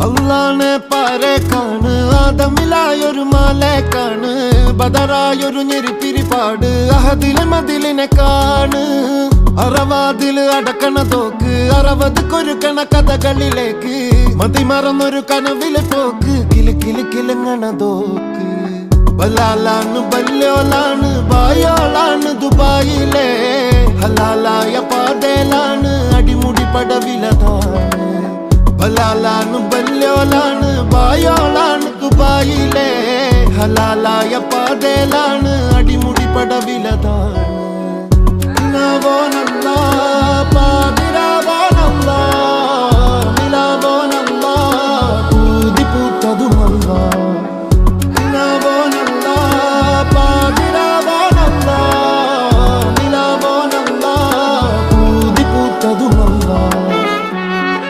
അള്ളാനെ പാരേക്കാണ് ആദമിലായൊരു മാലേക്കാണ് ബദറായൊരു ഞെരിപ്പിരിപ്പാട് അഹദിലെ മതിലിനെ കാണ് അറവാതില് അടക്കണ തോക്ക് 60 കൊരുക്കണ കഥകളിലേക്ക് മതിമറന്നൊരു കനവിലെ പോക്ക് കിലു കിലു കിലുങ്ങണ തോക്ക് ബലാലാണ് ബല്യോലാണ് ബായോളാണ് ദുബായിലെ ഹലാലായ പാതയിലാണ് അടിമുടി പടവിലതാണ് ബലാലാണ് ബല്യോലാണ് ബായോളാണ് ദുബായിലെ ഹലാലായ പാതയിലാണ് അടിമുടി പടവിലതാണ്